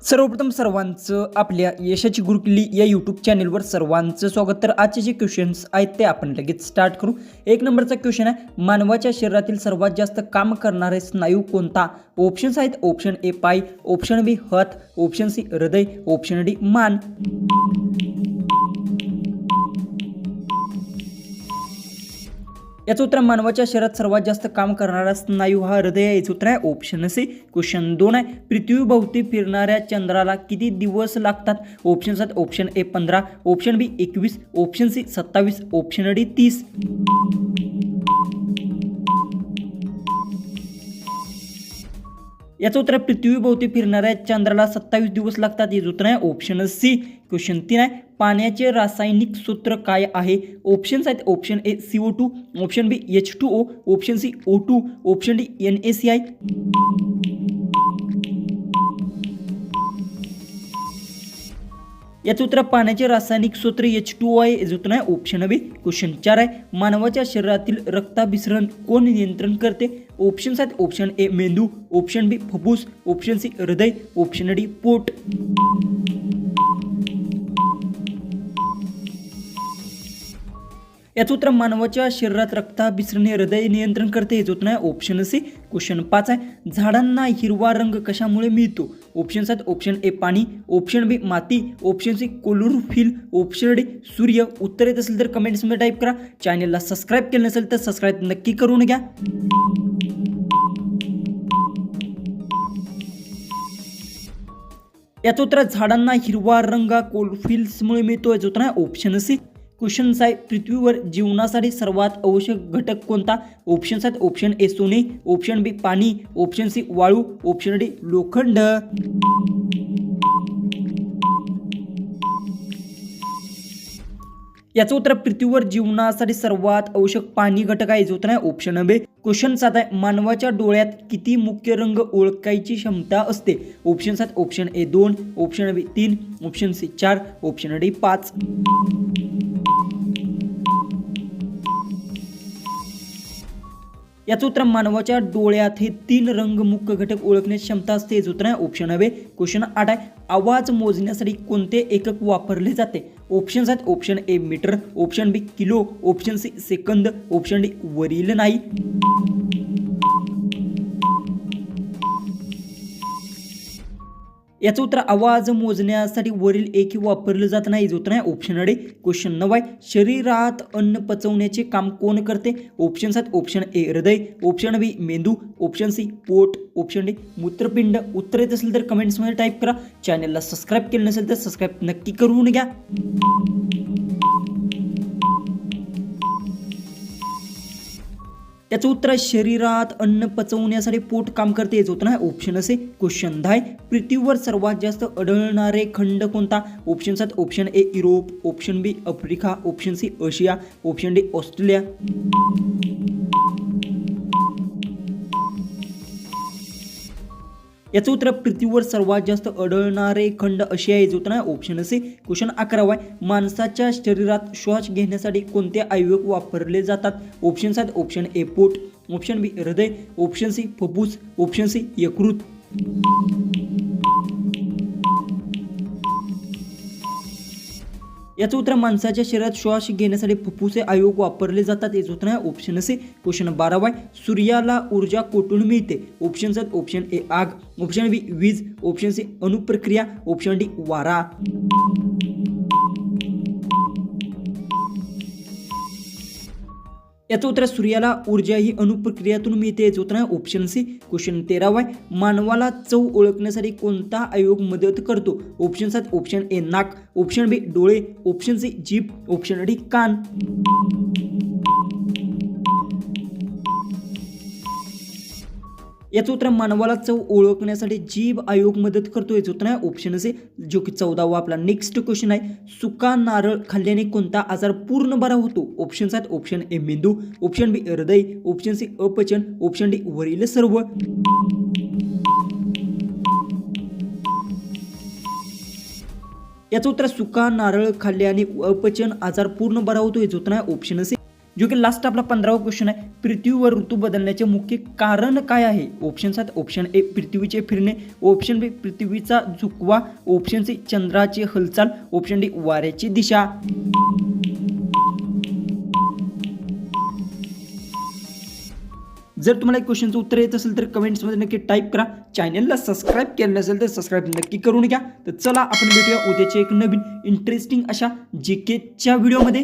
सर्वप्रथम सर्वांचं आपल्या यशाची गुरुकिल्ली या यूट्यूब चॅनलवर सर्वांचं स्वागत। तर आजचे जे क्वेश्चन्स आहेत ते आपण लगेच स्टार्ट करू। एक नंबरचा क्वेश्चन आहे, मानवाच्या शरीरातील सर्वात जास्त काम करणारे स्नायू कोणता? ऑप्शन्स आहेत, ऑप्शन ए पाय, ऑप्शन बी हात, ऑप्शन सी हृदय, ऑप्शन डी मान। याचं उत्तर मानवाच्या शरीरात सर्वात जास्त काम करणारा स्नायू हा हृदय आहे। याचं उत्तर आहे ऑप्शन सी। क्वेश्चन 2 आहे, पृथ्वीभोवती फिरणाऱ्या चंद्राला किती दिवस लागतात? ऑप्शन्स आहेत, option A 15, option B 21, option C 27, option D 30। याचं उत्तर पृथ्वीभोवती फिरणाऱ्या चंद्राला 27 दिवस लागतात। याचं उत्तर आहे ऑप्शन सी। क्वेश्चन 3 आहे, पाण्याचे रासायनिक सूत्र काय आहे? ऑप्शन्स आहेत, option A CO2, option B H2O, option C O2, option D NaCl। याचं उत्तर पाण्याचे रासायनिक सूत्र H2O आहे। याचं उत्तर आहे ऑप्शन बी। क्वेश्चन 4 आहे, मानवाच्या शरीरातील रक्ताभिसरण कोण नियंत्रण करते? ऑप्शन्स आहेत, ऑप्शन ए मेंदू, ऑप्शन बी फुफ्फुस, ऑप्शन सी हृदय, ऑप्शन डी पोट। याचं उत्तर मानवाच्या शरीरात रक्ताभिसरण हृदय नियंत्रण करते। याचं उत्तर आहे ऑप्शन सी। क्वेश्चन 5 आहे, झाडांना हिरवा रंग कशामुळे मिळतो? ऑप्शन्स आहेत, ऑप्शन ए पाणी, ऑप्शन बी माती, option C chlorophyll, option D सूर्य। उत्तर येत असेल तर कमेंट्समध्ये टाईप करा। चॅनलला सबस्क्राईब केलं नसेल तर सबस्क्राईब नक्की करून घ्या। याचं उत्तर झाडांना हिरवा रंग क्लोरोफिलमुळे मिळतो। याचं उत्तर आहे ऑप्शन सी। क्वेश्चन्स आहे, पृथ्वीवर जीवनासाठी सर्वात आवश्यक घटक कोणता? ऑप्शन्स आहेत, ऑप्शन ए सोने, ऑप्शन बी पाणी, ऑप्शन सी वाळू, ऑप्शन डी लोखंड। याचं उत्तर पृथ्वीवर जीवनासाठी सर्वात आवश्यक पाणी घटक आहे। याचं उत्तर आहे ऑप्शन बी। क्वेश्चन 7 आहे, मानवाच्या डोळ्यात किती मुख्य रंग ओळखायची क्षमता असते? ऑप्शन्स आहेत, option A 2, option B 3, option C 4, option D 5। याचं उत्तर मानवाच्या डोळ्यात हे 3 रंग मुख्य घटक ओळखण्याची क्षमता असते। याचं उत्तर आहे ऑप्शन बी। क्वेश्चन 8 आहे, आवाज मोजण्यासाठी कोणते एकक वापरले जाते? ऑप्शन्स आहेत, option A metre, option B kilo, option C सेकंद, ऑप्शन डी वरील नाही। याचं उत्तर आवाज मोजण्यासाठी वरील एकही वापरलं जात नाही। याचं उत्तर आहे ऑप्शन डी। क्वेश्चन 9 आहे, शरीरात अन्न पचवण्याचे काम कोण करते? ऑप्शन्स आहेत, ऑप्शन ए हृदय, ऑप्शन बी मेंदू, ऑप्शन सी पोट, ऑप्शन डी मूत्रपिंड। उत्तर येत असेल तर कमेंट्समध्ये टाईप करा। चॅनलला सबस्क्राईब केलं नसेल तर सबस्क्राईब नक्की करून घ्या। त्याचं उत्तर शरीरात अन्न पचवण्यासाठी पोट काम करते। याचं उत्तर आहे ऑप्शन सी। क्वेश्चन 10, पृथ्वीवर सर्वात जास्त आढळणारे खंड कोणता? ऑप्शन्स आहेत, option A Europe, option B Africa, option C आशिया, ऑप्शन डी ऑस्ट्रेलिया। याचं उत्तर पृथ्वीवर सर्वात जास्त आढळणारे खंड आशिया। याचं उत्तर आहे ऑप्शन सी। क्वेश्चन 11 आहे, माणसाच्या शरीरात श्वास घेण्यासाठी कोणते अवयव वापरले जातात? ऑप्शन्स आहेत, ऑप्शन ए पोट, ऑप्शन बी हृदय, ऑप्शन सी फुफ्फुस, ऑप्शन सी यकृत। याचं उत्तर माणसाच्या शरीरात श्वास घेण्यासाठी फुफ्फुसे अवयव वापरले जातात। याचं उत्तर आहे ऑप्शन सी। क्वेश्चन 12 आहे, सूर्याला ऊर्जा कुठून मिळते? ऑप्शन्स आहेत, ऑप्शन ए आग, ऑप्शन बी वीज, ऑप्शन सी अणुप्रक्रिया, ऑप्शन डी वारा। याचं उत्तर सूर्याला ऊर्जा ही अणुप्रक्रियातून मिळते। याचं उत्तर आहे ऑप्शन सी। क्वेश्चन 13 आहे, मानवाला चव ओळखण्यासाठी कोणता अवयव मदत करतो? ऑप्शन्स आहेत, ऑप्शन ए नाक, ऑप्शन बी डोळे, ऑप्शन सी जीभ, ऑप्शन डी कान। याचं उत्तर मानवाला चव ओळखण्यासाठी जीभ अवयव मदत करतो। याचं उत्तर आहे ऑप्शन सी, जो की 14वा आपला नेक्स्ट क्वेश्चन आहे, सुका नारळ खाल्ल्याने कोणता आजार पूर्ण बरा होतो? ऑप्शन्स आहेत, ऑप्शन ए मेंदू, ऑप्शन बी हृदय, ऑप्शन सी अपचन, ऑप्शन डी वरील सर्व। याचं उत्तर सुका नारळ खाल्ल्याने अपचन आजार पूर्ण बरा होतो। याचं उत्तर आहे ऑप्शन सी। जो की लास्ट आपला 15वा क्वेश्चन आहे, पृथ्वीवर ऋतू बदलण्याचे मुख्य कारण काय आहे? ऑप्शन आहेत ऑप्शन ए पृथ्वीचे फिरणे, ऑप्शन बी पृथ्वीचा झुकवा, ऑप्शन सी चंद्राची हालचाल, ऑप्शन डी वाऱ्याची दिशा. जर तुम्हाला एक क्वेश्चनचं उत्तर येत असेल तर कमेंट्समध्ये नक्की टाईप करा. चॅनलला सबस्क्राईब केलं नसेल तर सबस्क्राईब नक्की करून घ्या. तर चला आपण भेटूया उद्याच्या एक नवीन इंटरेस्टिंग अशा जीकेच्या व्हिडिओमध्ये.